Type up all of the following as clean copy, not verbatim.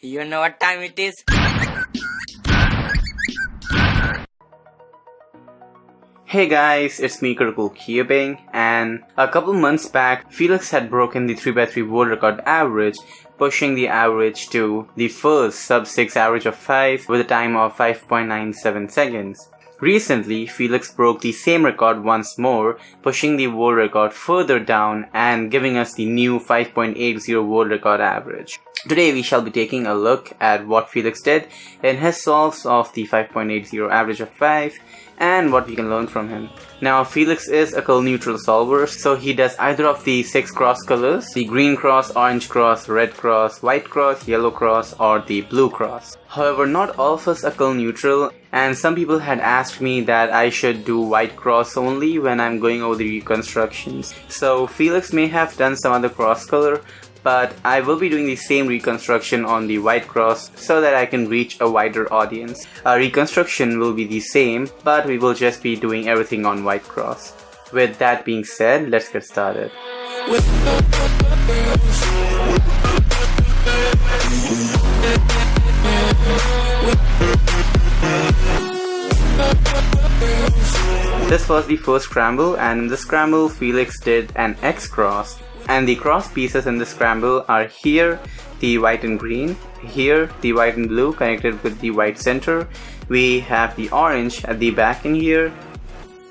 You know what time it is? Hey guys, it's me CriticalCubing, and a couple months back, Feliks had broken the 3x3 world record average, pushing the average to the first sub-6 average of 5 with a time of 5.97 seconds. Recently, Feliks broke the same record once more, pushing the world record further down and giving us the new 5.80 world record average. Today we shall be taking a look at what Feliks did in his solves of the 5.80 average of 5 and what we can learn from him. Now, Feliks is a color neutral solver, so he does either of the 6 cross colors: the green cross, orange cross, red cross, white cross, yellow cross, or the blue cross. However, not all of us are color neutral, and some people had asked me that I should do white cross only when I'm going over the reconstructions. So Feliks may have done some other cross color, but I will be doing the same reconstruction on the white cross so that I can reach a wider audience. Our reconstruction will be the same, but we will just be doing everything on white cross. With that being said, let's get started. This was the first scramble, and in this scramble Feliks did an X cross. And the cross pieces in the scramble are here, the white and green, here the white and blue connected with the white center, we have the orange at the back in here,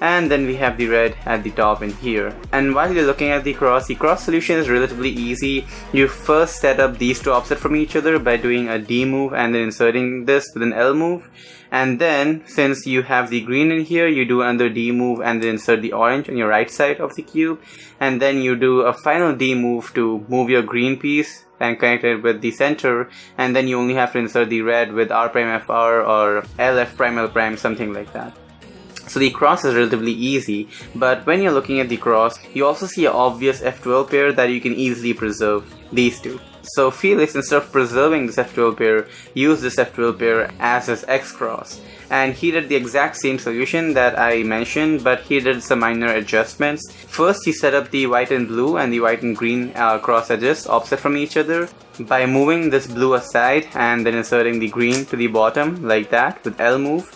and then we have the red at the top in here. And while you're looking at the cross solution is relatively easy. You first set up these two opposite from each other by doing a D move and then inserting this with an L move. And then, since you have the green in here, you do another D move and then insert the orange on your right side of the cube. And then you do a final D move to move your green piece and connect it with the center. And then you only have to insert the red with R''FR or LF''L', something like that. So the cross is relatively easy, but when you're looking at the cross, you also see an obvious F12 pair that you can easily preserve, these two. So Feliks, instead of preserving this F12 pair, used this F12 pair as his X cross. And he did the exact same solution that I mentioned, but he did some minor adjustments. First, he set up the white and blue and the white and green cross edges opposite from each other by moving this blue aside and then inserting the green to the bottom like that with L move.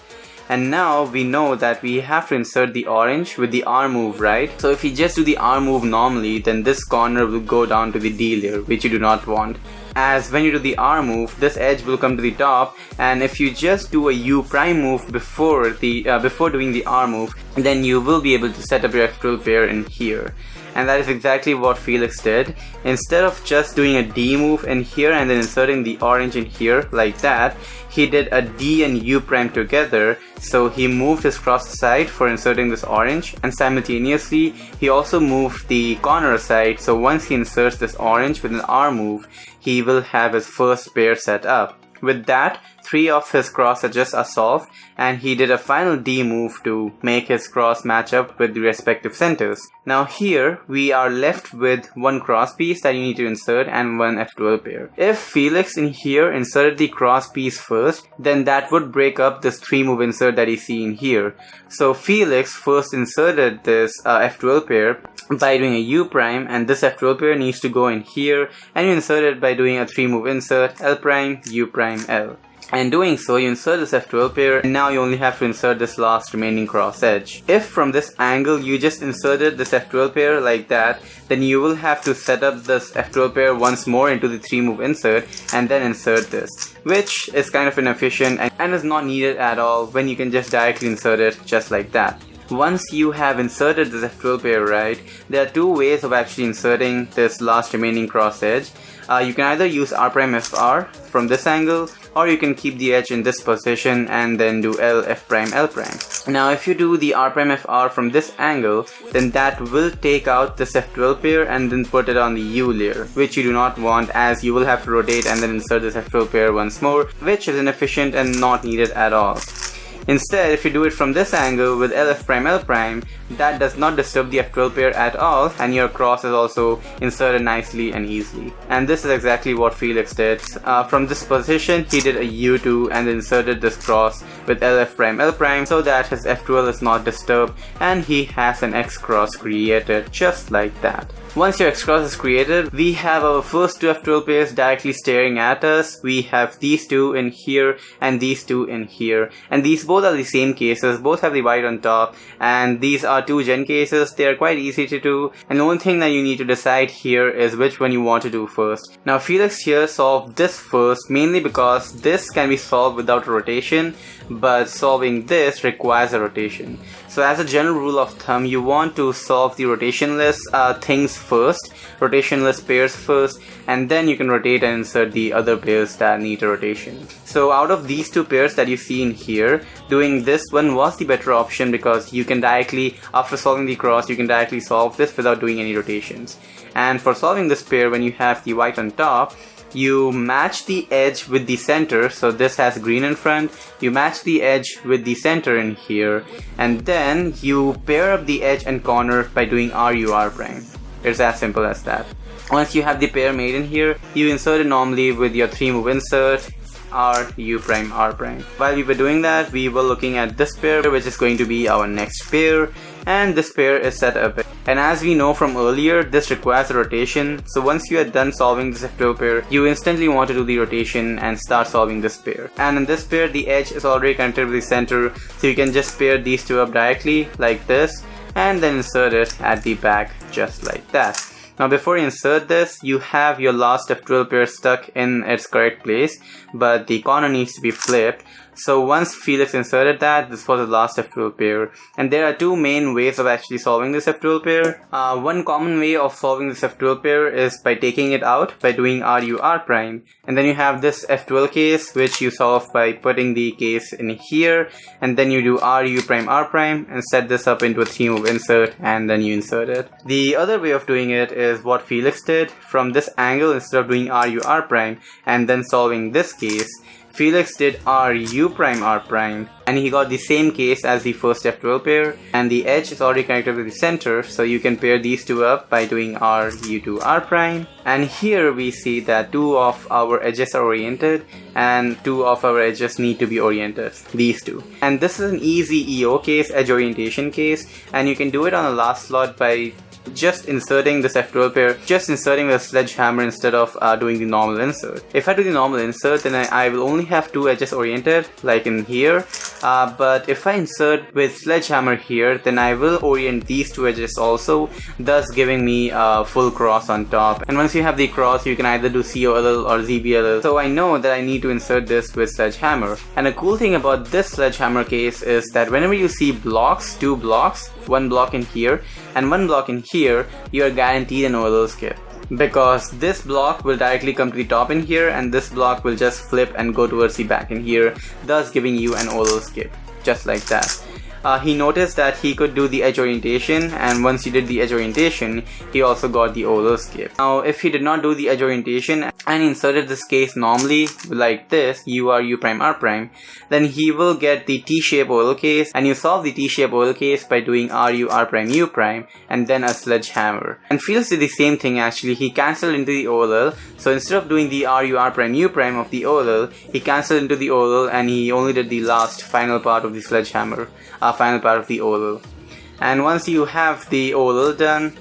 And now we know that we have to insert the orange with the R move, right? So if you just do the R move normally, then this corner will go down to the D layer, which you do not want. As when you do the R move, this edge will come to the top, and if you just do a U prime move before doing the R move, then you will be able to set up your F12 pair in here. And that is exactly what Feliks did. Instead of just doing a D move in here and then inserting the orange in here like that, he did a D and U prime together. So he moved his cross aside for inserting this orange, and simultaneously he also moved the corner aside. So once he inserts this orange with an R move, he will have his first pair set up. With that, 3 of his cross edges are solved, and he did a final D move to make his cross match up with the respective centers. Now here, we are left with one cross piece that you need to insert and one F12 pair. If Feliks in here inserted the cross piece first, then that would break up this 3 move insert that you see in here. So Feliks first inserted this F12 pair by doing a U prime, and this F12 pair needs to go in here, and you insert it by doing a 3 move insert, L prime, U prime, L. And doing so, you insert this F12 pair, and now you only have to insert this last remaining cross edge. If from this angle you just inserted this F12 pair like that, then you will have to set up this F12 pair once more into the 3 move insert and then insert this, which is kind of inefficient and is not needed at all when you can just directly insert it just like that. Once you have inserted this F12 pair right, there are 2 ways of actually inserting this last remaining cross edge. You can either use R''FR from this angle, or you can keep the edge in this position and then do LF''L'. Now if you do the R''FR from this angle, then that will take out this F12 pair and then put it on the U layer, which you do not want, as you will have to rotate and then insert this F12 pair once more, which is inefficient and not needed at all. Instead, if you do it from this angle with LF''L', that does not disturb the F12 pair at all, and your cross is also inserted nicely and easily. And this is exactly what Feliks did. From this position, he did a U2 and inserted this cross with LF''L' so that his F12 is not disturbed, and he has an X cross created just like that. Once your X cross is created, we have our first two F12 pairs directly staring at us. We have these two in here and these two in here, and these both are the same cases, both have the white on top, and these are two gen cases. They are quite easy to do, and the only thing that you need to decide here is which one you want to do first. Now Felix here solved this first mainly because this can be solved without a rotation, but solving this requires a rotation. So as a general rule of thumb, you want to solve the rotationless things first, rotationless pairs first, and then you can rotate and insert the other pairs that need a rotation. So out of these two pairs that you see in here, doing this one was the better option because you can directly, after solving the cross, you can directly solve this without doing any rotations. And for solving this pair, when you have the white on top, you match the edge with the center, so this has green in front, you match the edge with the center in here, and then you pair up the edge and corner by doing RUR prime. It's as simple as that. Once you have the pair made in here, you insert it normally with your 3-move insert, R, U prime, R prime. While we were doing that, we were looking at this pair, which is going to be our next pair, and this pair is set up. And as we know from earlier, this requires a rotation, so once you are done solving this F12 pair, you instantly want to do the rotation and start solving this pair. And in this pair, the edge is already connected with the center, so you can just pair these two up directly like this, and then insert it at the back just like that. Now before you insert this, you have your last F12 pair stuck in its correct place, but the corner needs to be flipped. So once Felix inserted that, this was the last F12 pair. And there are two main ways of actually solving this F12 pair. One common way of solving this F12 pair is by taking it out by doing RUR prime. And then you have this F12 case, which you solve by putting the case in here, and then you do RU prime R prime and set this up into a 3-move insert, and then you insert it. The other way of doing it is what Felix did. From this angle, instead of doing RUR prime and then solving this case, Felix did RU prime R prime, and he got the same case as the first F12 pair, and the edge is already connected with the center, so you can pair these two up by doing RU to R prime. And here we see that two of our edges are oriented and two of our edges need to be oriented, these two. And this is an easy EO case, edge orientation case, and you can do it on the last slot by just inserting this F12 pair, just inserting with a sledgehammer instead of doing the normal insert. If I do the normal insert, then I will only have two edges oriented, like in here, but if I insert with sledgehammer here, then I will orient these two edges also, thus giving me a full cross on top. And once you have the cross, you can either do COLL or ZBLL, so I know that I need to insert this with sledgehammer. And a cool thing about this sledgehammer case is that whenever you see blocks, two blocks, one block in here and one block in here, you are guaranteed an OLL skip, because this block will directly come to the top in here and this block will just flip and go towards the back in here, thus giving you an OLL skip, just like that. He noticed that he could do the edge orientation, and once he did the edge orientation, he also got the OLL skip. Now if he did not do the edge orientation and inserted this case normally like this, U prime R prime, then he will get the T-shape OLL case, and you solve the T-shape OLL case by doing RU R prime U prime and then a sledgehammer. And Felix did the same thing actually. He cancelled into the OLL, so instead of doing the RU R prime U prime of the OLL, he cancelled into the OLL and he only did the last final part of the sledgehammer, final part of the OLL. And once you have the OLL done,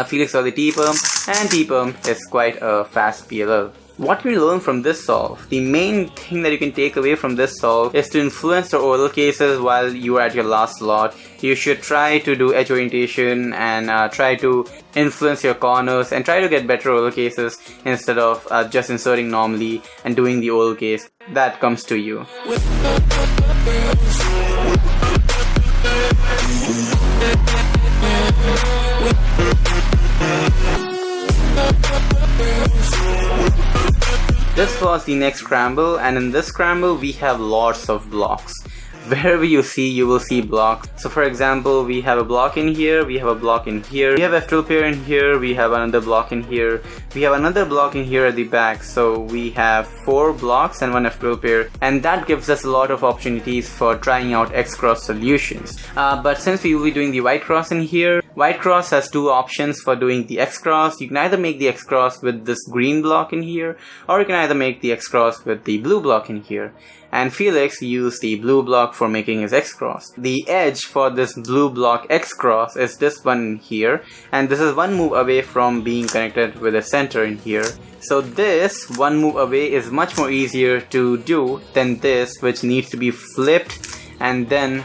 Felix saw the T-perm, and T-perm is quite a fast PLL. What we learn from this solve, the main thing that you can take away from this solve is to influence the OLL cases while you are at your last slot. You should try to do edge orientation and try to influence your corners and try to get better OLL cases instead of just inserting normally and doing the OLL case that comes to you. This was the next scramble, and in this scramble we have lots of blocks. Wherever you see, you will see blocks. So for example, we have a block in here, we have a block in here, we have a F12 pair in here, we have another block in here, we have another block in here at the back. So we have 4 blocks and one F12 pair, and that gives us a lot of opportunities for trying out X cross solutions. But since we will be doing the white cross in here, white cross has 2 options for doing the X cross. You can either make the X cross with this green block in here, or you can either make the X cross with the blue block in here. and Feliks used the blue block for making his X cross. The edge for this blue block X cross is this one here, and this is one move away from being connected with a center in here. So this one move away is much more easier to do than this, which needs to be flipped and then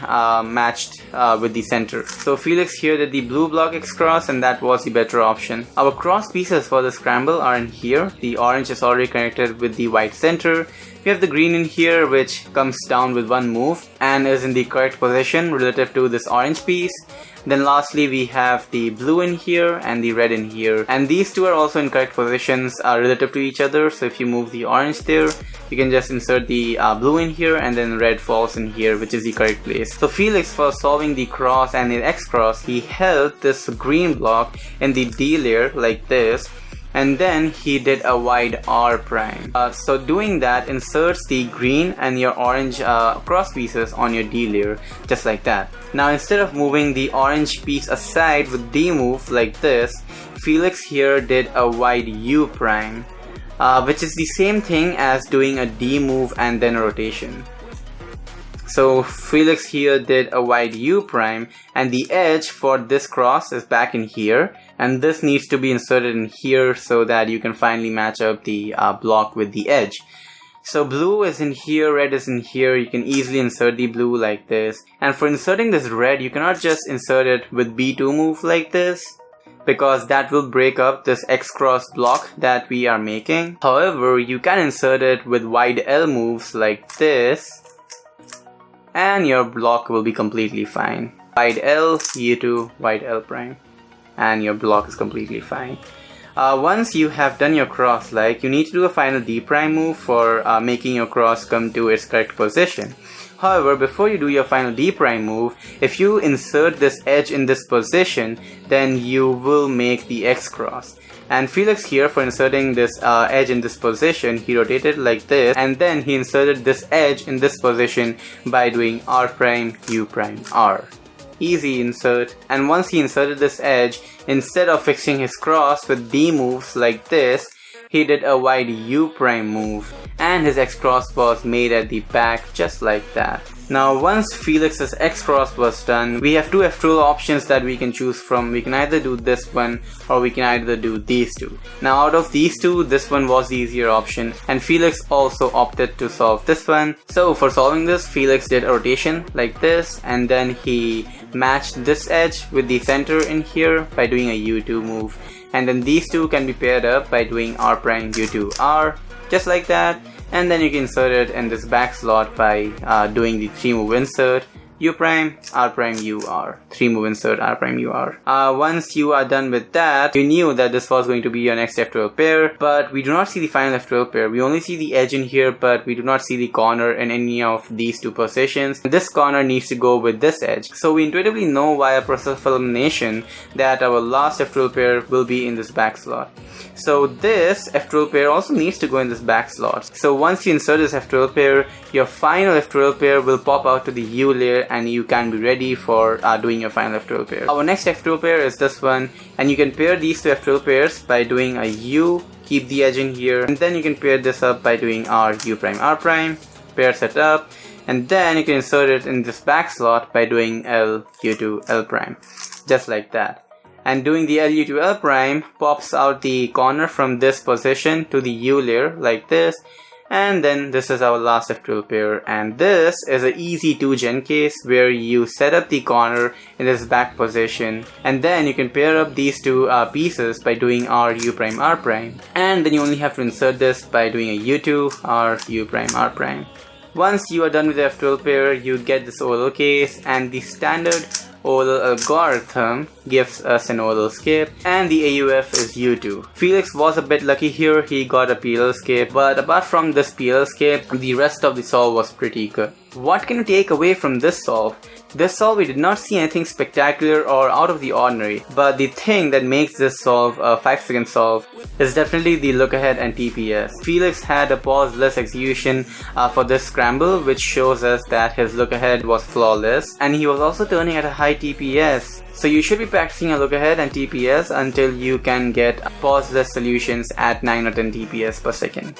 matched with the center. So Feliks here did the blue block X cross, and that was the better option. Our cross pieces for the scramble are in here. The orange is already connected with the white center. We have the green in here, which comes down with one move and is in the correct position relative to this orange piece. Then lastly we have the blue in here and the red in here, and these two are also in correct positions relative to each other. So if you move the orange there, you can just insert the blue in here, and then red falls in here, which is the correct place. So Feliks, for solving the cross and the X cross, he held this green block in the D layer like this, and then he did a wide R prime. So doing that inserts the green and your orange cross pieces on your D layer, just like that. Now instead of moving the orange piece aside with D move like this, Feliks here did a wide U prime, which is the same thing as doing a D move and then a rotation. So Feliks here did a wide U prime, and the edge for this cross is back in here, and this needs to be inserted in here so that you can finally match up the block with the edge. So blue is in here, red is in here. You can easily insert the blue like this, and for inserting this red, you cannot just insert it with B2 move like this, because that will break up this X cross block that we are making. However, you can insert it with wide L moves like this, and your block will be completely fine. Wide L, U2, wide L prime, and your block is completely fine. Once you have done your cross, you need to do a final D prime move for making your cross come to its correct position. However, before you do your final D prime move, if you insert this edge in this position, then you will make the X cross. And Feliks here, for inserting this edge in this position, he rotated like this, and then he inserted this edge in this position by doing R prime, U prime, R. Easy insert. And once he inserted this edge, instead of fixing his cross with D moves like this, he did a wide U prime move, and his X cross was made at the back just like that. Now once Feliks's X cross was done, we have two F12 options that we can choose from. We can either do this one, or we can either do these two. Now out of these two, this one was the easier option, and Feliks also opted to solve this one. So for solving this, Feliks did a rotation like this, and then he matched this edge with the center in here by doing a U2 move. And then these two can be paired up by doing R prime, U2, R, just like that. And then you can insert it in this back slot by doing the 3 move insert, U prime, R prime, U, R. 3 move insert, R prime, U, R. Once you are done with that, you knew that this was going to be your next F12 pair, but we do not see the final F12 pair. We only see the edge in here, but we do not see the corner in any of these two positions. This corner needs to go with this edge. So we intuitively know via process of elimination that our last F12 pair will be in this back slot. So this F12 pair also needs to go in this back slot. So once you insert this F12 pair, your final F12 pair will pop out to the U layer, and you can be ready for doing your final F12 pair. Our next F12 pair is this one, and you can pair these two F12 pairs by doing a U, keep the edge in here, and then you can pair this up by doing R, U prime, R prime, pair set up, and then you can insert it in this back slot by doing L, U2, L prime, just like that. And doing the LU to L prime pops out the corner from this position to the U layer like this, and then this is our last F12 pair. And this is an easy 2-gen case where you set up the corner in this back position, and then you can pair up these two pieces by doing R, U prime, R prime, and then you only have to insert this by doing a U2, R, U prime, R prime. Once you are done with the F12 pair, you get this oval case, and the standard oval algorithm gives us an oval escape, and the AUF is U2. Feliks was a bit lucky here, he got a PL escape, but apart from this PL escape, the rest of the solve was pretty good. What can you take away from this solve? This solve, we did not see anything spectacular or out of the ordinary, but the thing that makes this solve a 5-second solve is definitely the look ahead and TPS. Feliks had a pauseless execution for this scramble, which shows us that his look ahead was flawless, and he was also turning at a high TPS. So you should be practicing a look ahead and TPS until you can get pauseless solutions at 9 or 10 TPS per second.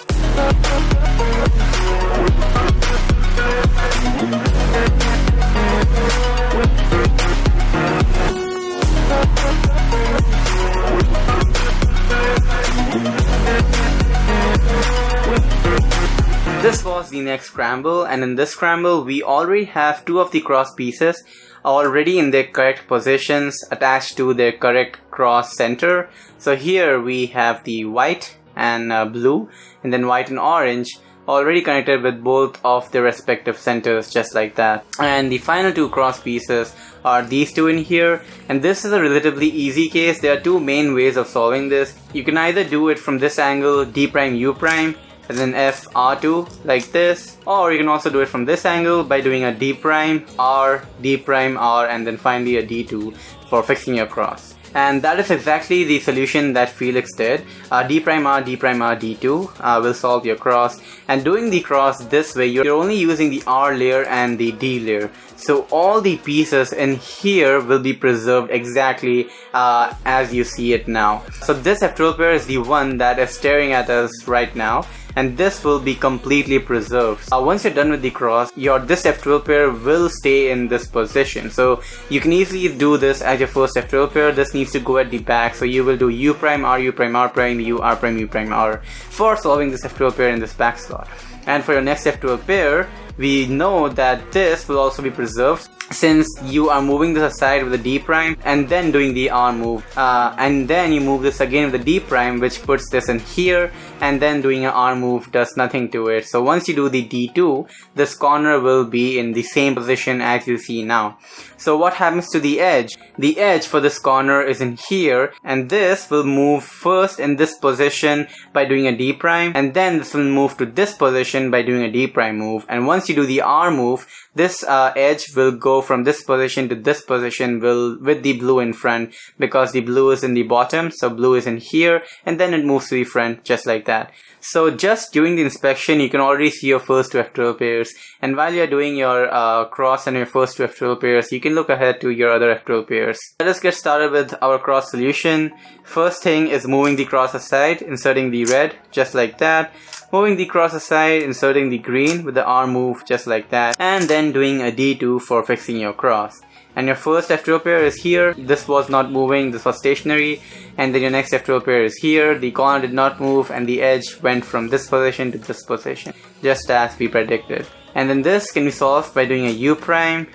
this was the next scramble, and in this scramble we already have two of the cross pieces already in their correct positions attached to their correct cross center. So here we have the white and blue, and then white and orange already connected with both of their respective centers, just like that. And the final two cross pieces are these two in here, and this is a relatively easy case. There are two main ways of solving this. You can either do it from this angle, d prime u prime, and then f r2 like this, or you can also do it from this angle by doing a d prime r, and then finally a d2 for fixing your cross. And that is exactly the solution that Feliks did. D prime r, d2 will solve your cross. And doing the cross this way, you're only using the r layer and the d layer. So all the pieces in here will be preserved exactly as you see it now. So this F12 pair is the one that is staring at us right now, and this will be completely preserved. Once you're done with the cross, this F12 pair will stay in this position. So you can easily do this as your first F12 pair. This needs to go at the back, so you will do u prime r, u prime r prime, u r prime, u prime r for solving this F12 pair in this back slot. And for your next F12 pair, we know that this will also be preserved, since you are moving this aside with the d prime and then doing the r move, and then you move this again with the d prime, which puts this in here, and then doing an r move does nothing to it. So once you do the d2, this corner will be in the same position as you see now. So what happens to the edge? The edge for this corner is in here, and this will move first in this position by doing a d prime, and then this will move to this position by doing a d prime move. And once you do the r move, this edge will go from this position to this position with the blue in front, because the blue is in the bottom, so blue is in here, and then it moves to the front just like that. So just during the inspection, you can already see your first two F12 pairs, and while you're doing your cross and your first two F12 pairs, you can look ahead to your other F12 pairs. Let us get started with our cross solution. First thing is moving the cross aside, inserting the red just like that, moving the cross aside, inserting the green with the R move just like that, and then doing a D2 for fixing your cross. And your first F12 pair is here. This was not moving, this was stationary. And then your next F12 pair is here. The corner did not move and the edge went from this position to this position, just as we predicted. And then this can be solved by doing a U prime,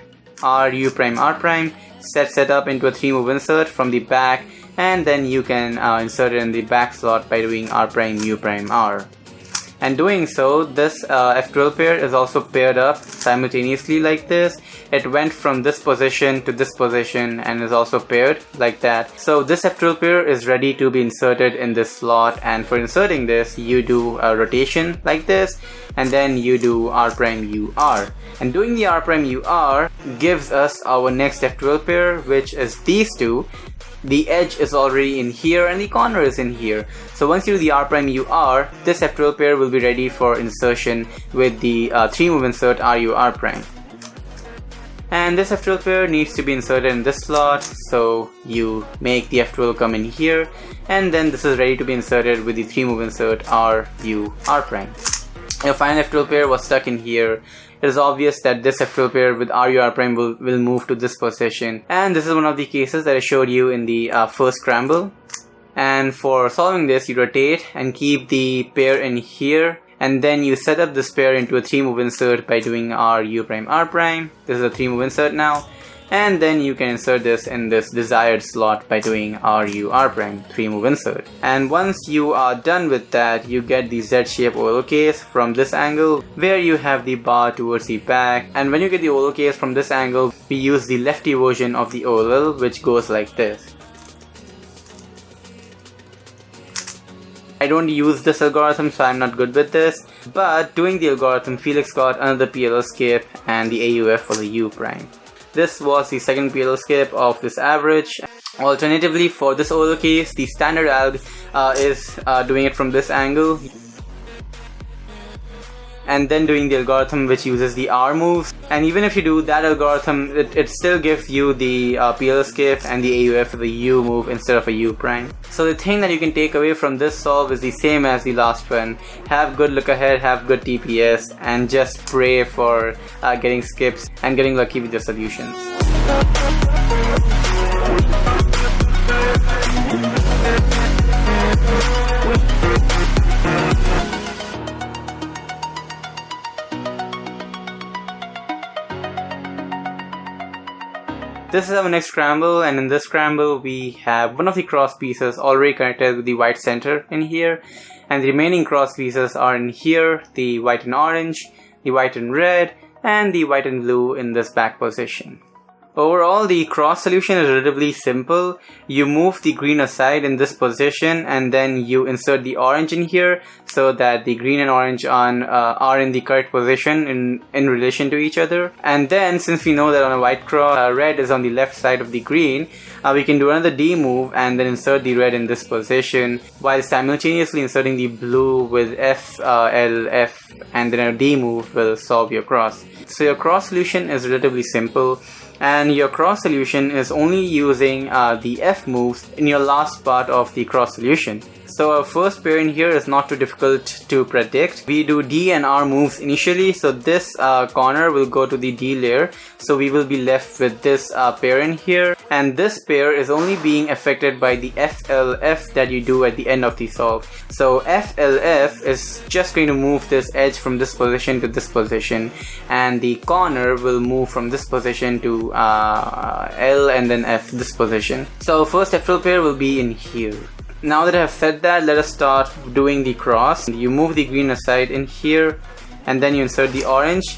R, U prime, R prime, set up into a 3-move insert from the back, and then you can insert it in the back slot by doing R prime, U prime, R. And doing so, this F12 pair is also paired up simultaneously like this. It went from this position to this position and is also paired like that. So this F12 pair is ready to be inserted in this slot, and for inserting this, you do a rotation like this, and then you do R prime U R. And doing the R prime U R gives us our next F12 pair, which is these two. The edge is already in here and the corner is in here. So once you do the R prime U R, this F12 pair will be ready for insertion with the 3-move insert RU R prime. And this F12 pair needs to be inserted in this slot, so you make the F12 come in here, and then this is ready to be inserted with the 3-move insert RU R prime. Your final F12 pair was stuck in here. It is obvious that this F12 pair with RU R prime will move to this position, and this is one of the cases that I showed you in the first scramble. And for solving this, you rotate and keep the pair in here, and then you set up this pair into a 3-move insert by doing RU prime R prime. This is a 3-move insert now, and then you can insert this in this desired slot by doing RU R prime 3-move insert. And once you are done with that, you get the Z-shape oval case from this angle, where you have the bar towards the back. And when you get the oval case from this angle, we use the lefty version of the oval, which goes like this. I don't use this algorithm, so I'm not good with this, but doing the algorithm, Feliks got another PLL skip and the AUF for the U prime. This was the second PLL skip of this average. Alternatively, for this oval case, the standard alg is doing it from this angle, and then doing the algorithm which uses the R moves. And even if you do that algorithm, it still gives you the PLL skip and the AUF for the U move instead of a U prime. So the thing that you can take away from this solve is the same as the last one. Have good look ahead, have good TPS, and just pray for getting skips and getting lucky with your solutions. This is our next scramble, and in this scramble we have one of the cross pieces already connected with the white center in here, and the remaining cross pieces are in here, the white and orange, the white and red, and the white and blue in this back position. Overall, the cross solution is relatively simple. You move the green aside in this position, and then you insert the orange in here so that the green and orange are in the correct position in relation to each other. And then, since we know that on a white cross, red is on the left side of the green, we can do another D move and then insert the red in this position while simultaneously inserting the blue with F, L, F, and then a D move will solve your cross. So your cross solution is relatively simple. And your cross solution is only using the F moves in your last part of the cross solution. So our first pair in here is not too difficult to predict. We do D and R moves initially, so this corner will go to the D layer. So we will be left with this pair in here, and this pair is only being affected by the FLF that you do at the end of the solve. So FLF is just going to move this edge from this position to this position, and the corner will move from this position to L and then F, this position. So first FL pair will be in here. Now that I have said that, let us start doing the cross. You move the green aside in here, and then you insert the orange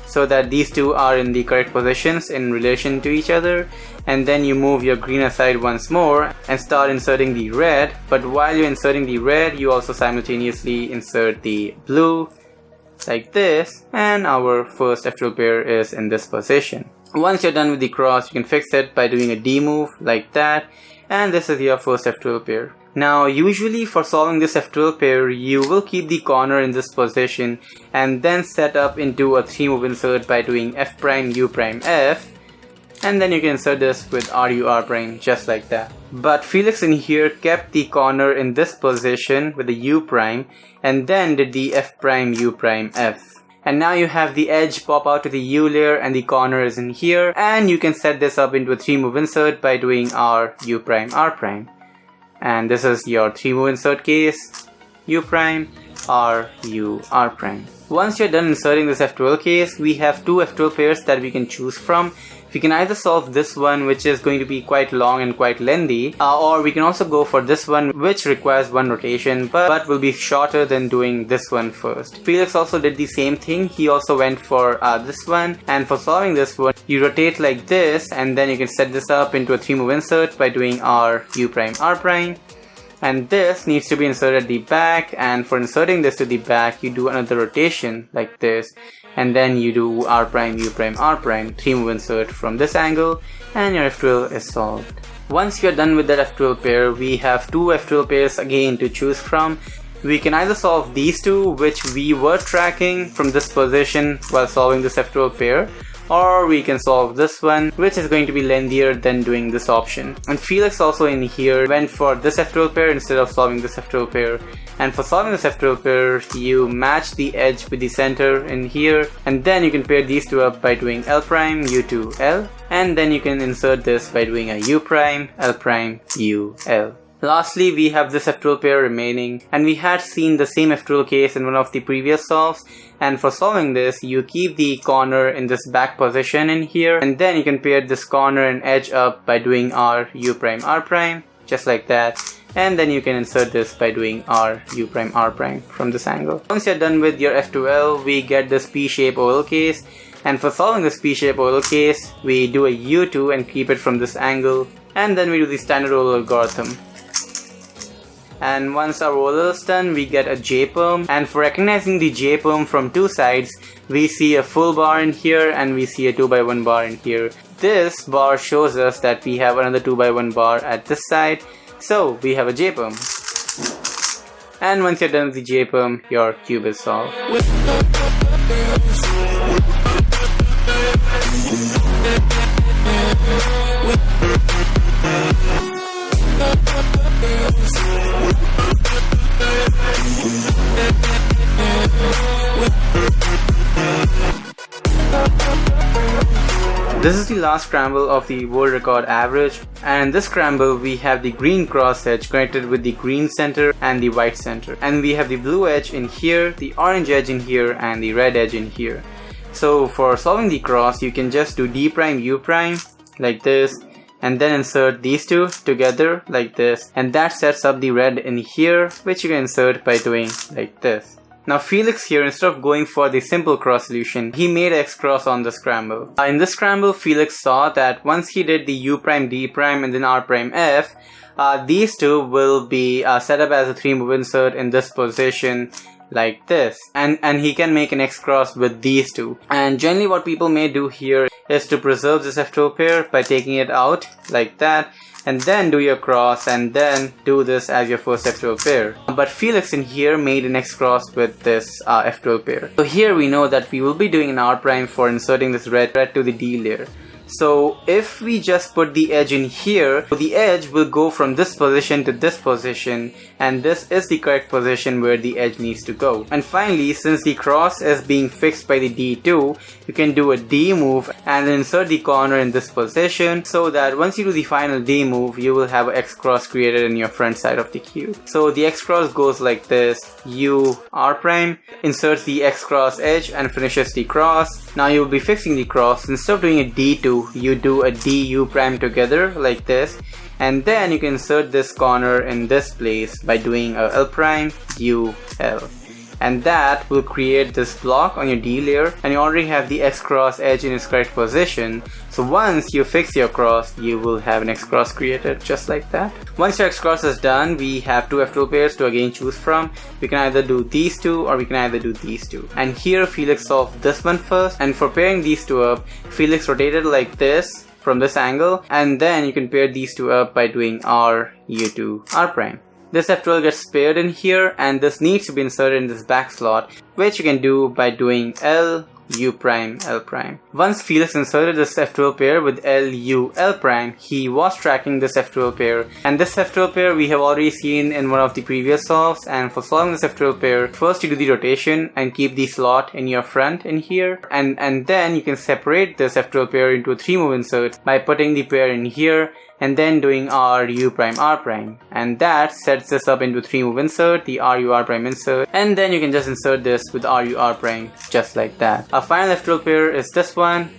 so that these two are in the correct positions in relation to each other, and then you move your green aside once more and start inserting the red. But while you're inserting the red, you also simultaneously insert the blue like this, and our first F12 pair is in this position. Once you're done with the cross, you can fix it by doing a D move like that, and this is your first F12 pair. Now usually for solving this F12 pair, you will keep the corner in this position and then set up into a 3-move insert by doing F prime U prime F, and then you can insert this with RU R prime just like that. But Feliks in here kept the corner in this position with the U prime and then did the F prime U prime F. And now you have the edge pop out to the U layer and the corner is in here, and you can set this up into a 3-move insert by doing R U prime R prime. And this is your 3-move insert case, U prime, R U R prime. Once you're done inserting this F12 case, we have two F12 pairs that we can choose from. We can either solve this one, which is going to be quite long and quite lengthy, or we can also go for this one, which requires one rotation but will be shorter than doing this one first. Feliks also did the same thing. He also went for this one, and for solving this one, you rotate like this, and then you can set this up into a 3-move insert by doing R U prime R prime. And this needs to be inserted at the back, and for inserting this to the back, you do another rotation like this, and then you do R prime U prime R prime, 3-move insert from this angle, and your F12 is solved. Once you're done with that F12 pair, we have two F12 pairs again to choose from. We can either solve these two, which we were tracking from this position while solving this F12 pair, or we can solve this one, which is going to be lengthier than doing this option. And Feliks also in here went for this F12 pair instead of solving this F12 pair. And for solving this F12 pair, you match the edge with the center in here, and then you can pair these two up by doing L prime U to L, and then you can insert this by doing a U prime L prime U L. Lastly, we have this F12 pair remaining, and we had seen the same F12 case in one of the previous solves. And for solving this, you keep the corner in this back position in here, and then you can pair this corner and edge up by doing R U prime R prime, just like that. And then you can insert this by doing R U prime R prime from this angle. Once you're done with your F12, we get this P-shape oval case, and for solving this P-shape oval case, we do a U2 and keep it from this angle, and then we do the standard oval algorithm. And once our oval is done, we get a J-perm, and for recognizing the J-perm from two sides, we see a full bar in here and we see a 2x1 bar in here. This bar shows us that we have another 2x1 bar at this side, so we have a J-perm. And once you're done with the J-perm, your cube is solved. This is the last scramble of the world record average, and in this scramble we have the green cross edge connected with the green center and the white center, and we have the blue edge in here, the orange edge in here, and the red edge in here. So for solving the cross, you can just do D prime U prime like this, and then insert these two together like this, and that sets up the red in here, which you can insert by doing like this. Now Feliks here, instead of going for the simple cross solution, he made X cross on the scramble. In this scramble, Feliks saw that once he did the U prime, D prime, and then R prime F, these two will be set up as a 3-move insert in this position like this, and he can make an X cross with these two. And generally what people may do here is to preserve this F12 pair by taking it out like that, and then do your cross, and then do this as your first F12 pair. But Feliks in here made an X cross with this F12 pair. So here we know that we will be doing an R prime for inserting this red to the D layer. So if we just put the edge in here, the edge will go from this position to this position, and this is the correct position where the edge needs to go. And finally, since the cross is being fixed by the D2, you can do a D move and insert the corner in this position, so that once you do the final D move, you will have an X cross created in your front side of the cube. So the X cross goes like this: U R prime, inserts the X cross edge and finishes the cross. Now you will be fixing the cross. Instead of doing a D2, you do a D U prime together like this, and then you can insert this corner in this place by doing a L prime U L, and that will create this block on your D layer, and you already have the X cross edge in its correct position. So once you fix your cross, you will have an X cross created just like that. Once your X cross is done, we have two F12 pairs to again choose from. We can either do these two or we can either do these two. And here Feliks solved this one first, and for pairing these two up, Feliks rotated like this from this angle, and then you can pair these two up by doing R U2 R prime. This F12 gets paired in here, and this needs to be inserted in this back slot, which you can do by doing L U prime L prime. Once Feliks inserted this F12 pair with L U L prime, he was tracking this F12 pair, and this F12 pair we have already seen in one of the previous solves. And for solving this F12 pair, first you do the rotation and keep the slot in your front in here, and then you can separate this F12 pair into a 3-move insert by putting the pair in here and then doing R U prime R prime, and that sets this up into 3-move insert, the R U R prime insert, and then you can just insert this with R U R prime just like that. Our final F12 pair is this one,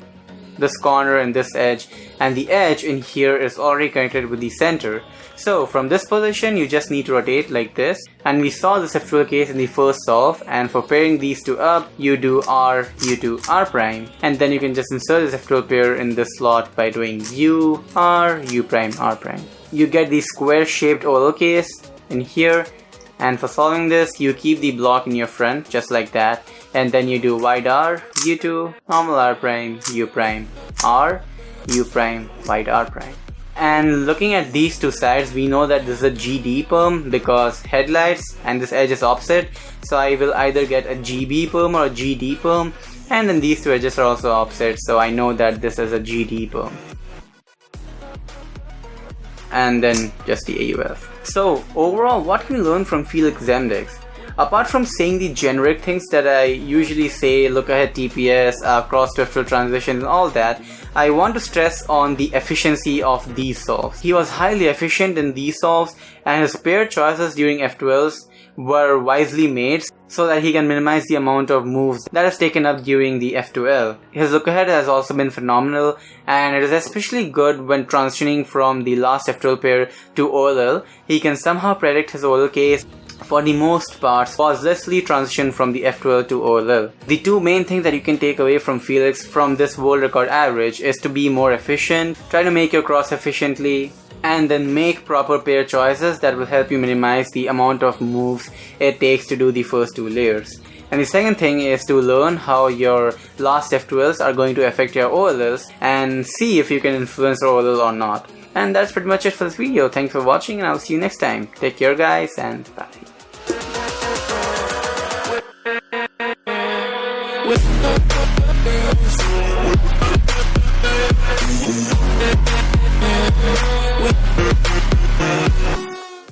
this corner and this edge, and the edge in here is already connected with the center. So from this position you just need to rotate like this, and we saw this F12 case in the first solve, and for pairing these two up, you do R U2 R prime, and then you can just insert this F12 pair in this slot by doing U R U prime R prime. You get the square shaped oval case in here, and for solving this you keep the block in your front just like that, and then you do wide R U2 normal R prime U prime R U prime wide R prime. And looking at these two sides, we know that this is a GD perm because headlights and this edge is opposite, so I will either get a GB perm or a GD perm, and then these two edges are also opposite, so I know that this is a GD perm. And then just the AUF. So overall, what can we learn from Feliks Zemdegs? Apart from saying the generic things that I usually say, look ahead TPS, cross to F12 transitions and all that, I want to stress on the efficiency of these solves. He was highly efficient in these solves, and his pair choices during F12s were wisely made so that he can minimize the amount of moves that is taken up during the F2L. His look ahead has also been phenomenal, and it is especially good when transitioning from the last F12 pair to OLL. He can somehow predict his OLL case for the most part, pauselessly transition from the F12 to OLL. The two main things that you can take away from Feliks from this world record average is to be more efficient, try to make your cross efficiently, and then make proper pair choices that will help you minimize the amount of moves it takes to do the first two layers. And the second thing is to learn how your last F12s are going to affect your OLLs and see if you can influence your OLL or not. And that's pretty much it for this video. Thanks for watching, and I'll see you next time. Take care guys, and bye.